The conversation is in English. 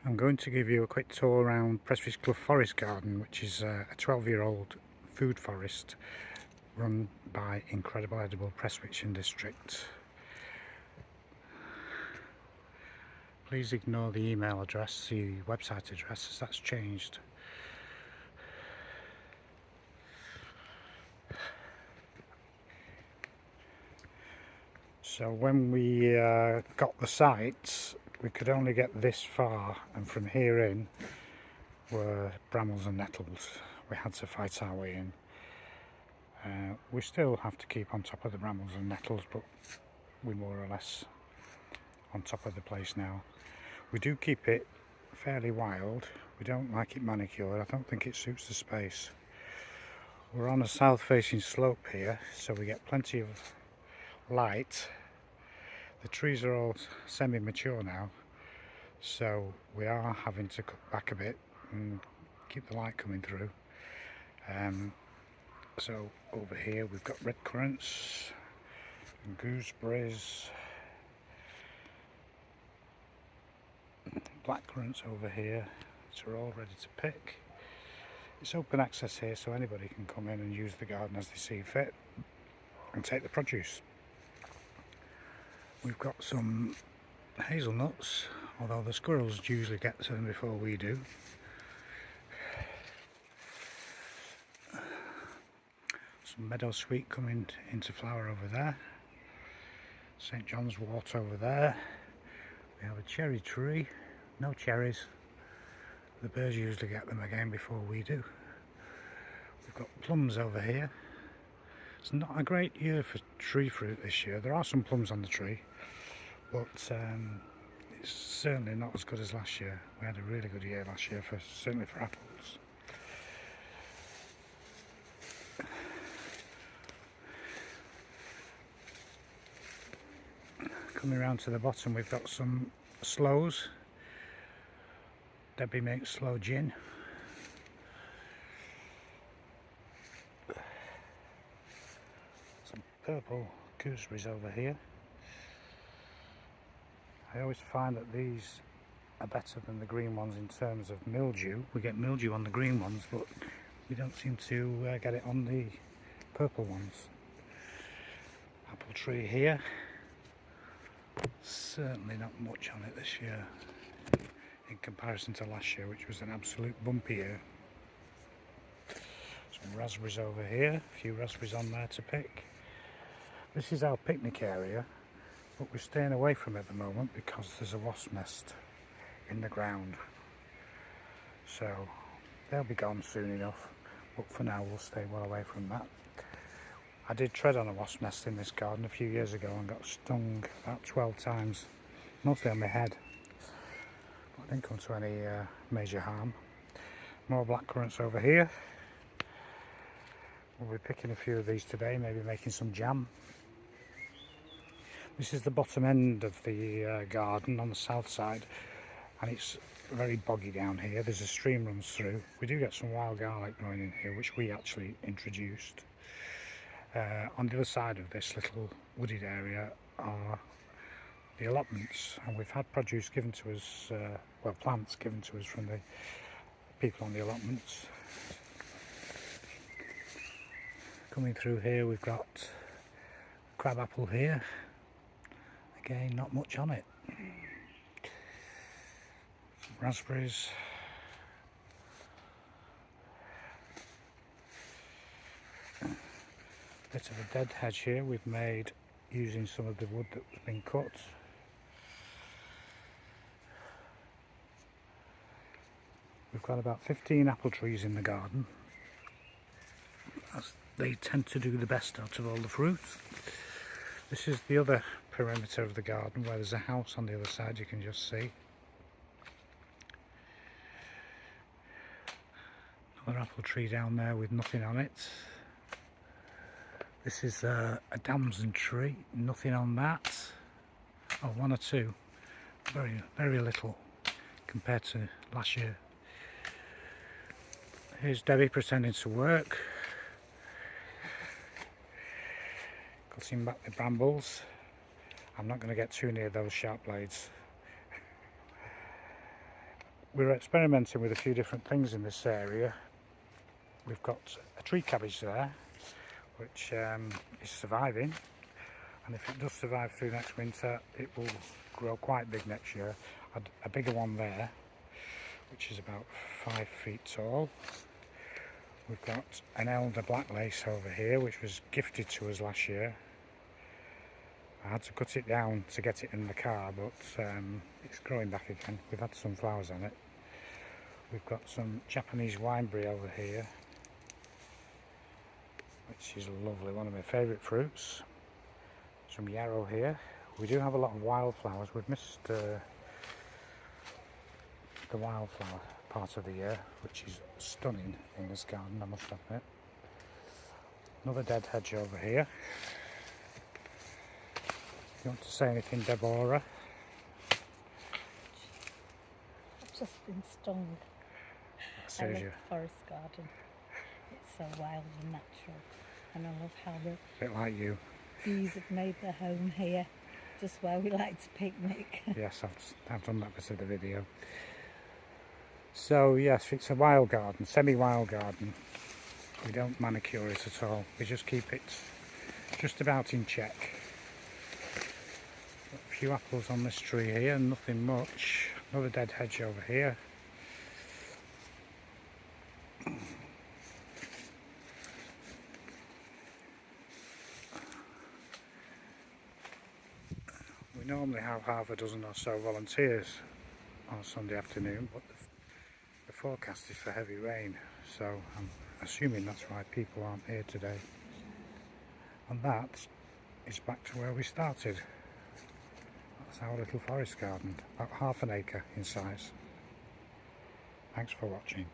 I'm going to give you a quick tour around Prestwich Clough Forest Garden, which is a 12-year-old food forest run by Incredible Edible Prestwich and District. Please ignore the email address, the website address, as that's changed. So when we got the sites, we could only get this far, and from here in were brambles and nettles. We had to fight our way in. We still have to keep on top of the brambles and nettles, but we're more or less on top of the place now. We do keep it fairly wild. We don't like it manicured. I don't think it suits the space. We're on a south facing slope here, so we get plenty of light. The trees are all semi-mature now, so we are having to cut back a bit and keep the light coming through. So over here we've got red currants and gooseberries, black currants over here, which are all ready to pick. It's open access here, so anybody can come in and use the garden as they see fit and take the produce. We've got some hazelnuts, although the squirrels usually get to them before we do. Some meadow sweet coming into flower over there. St. John's wort over there. We have a cherry tree, no cherries. The birds usually get them again before we do. We've got plums over here. It's not a great year for tree fruit this year. There are some plums on the tree, but it's certainly not as good as last year. We had a really good year last year, certainly for apples. Coming around to the bottom, we've got some sloes. Debbie makes sloe gin. Some purple gooseberries over here. I always find that these are better than the green ones in terms of mildew. We get mildew on the green ones, but we don't seem to get it on the purple ones. Apple tree here. Certainly not much on it this year in comparison to last year, which was an absolute bumpy year. Some raspberries over here, a few raspberries on there to pick. This is our picnic area, but we're staying away from it at the moment because there's a wasp nest in the ground. So they'll be gone soon enough, but for now we'll stay well away from that. I did tread on a wasp nest in this garden a few years ago and got stung about 12 times, mostly on my head. But I didn't come to any major harm. More black currants over here. We'll be picking a few of these today, maybe making some jam. This is the bottom end of the garden on the south side, and it's very boggy down here. There's a stream runs through. We do get some wild garlic growing in here, which we actually introduced. On the other side of this little wooded area are the allotments, and we've had produce given to us, well, plants given to us from the people on the allotments. Coming through here we've got crab apple here. Again, not much on it. Some raspberries. Bit of a dead hedge here we've made using some of the wood that was been cut. We've got about 15 apple trees in the garden, as they tend to do the best out of all the fruit. This is the other perimeter of the garden where there's a house on the other side, you can just see. Another apple tree down there with nothing on it. This is a damson tree, nothing on that. Oh, one or two, very little compared to last year. Here's Debbie pretending to work, cutting back the brambles. I'm not going to get too near those sharp blades. we're experimenting with a few different things in this area. We've got a tree cabbage there, which is surviving, and if it does survive through next winter, it will grow quite big next year. A bigger one there, which is about 5 feet tall. We've got an elder black lace over here, which was gifted to us last year. I had to cut it down to get it in the car, but it's growing back again. We've had some flowers on it. We've got some Japanese wineberry over here, which is lovely, one of my favourite fruits. Some yarrow here. We do have a lot of wildflowers. We've missed the wildflower part of the year, which is stunning in this garden, I must admit. Another dead hedge over here. If you want to say anything, Deborah? I've just been stung. I love the forest garden. It's so wild and natural, and I love how the bit like you. bees have made their home here, just where we like to picnic. Yes, I've done that bit of the video. So yes, it's a wild garden, semi-wild garden. We don't manicure it at all. We just keep it just about in check. Got a few apples on this tree here, nothing much. Another dead hedge over here. We normally have half a dozen or so volunteers on a Sunday afternoon, but the forecast is for heavy rain, so I'm assuming that's why people aren't here today. And that is back to where we started. That's our little forest garden, about 1/2 acre in size. Thanks for watching.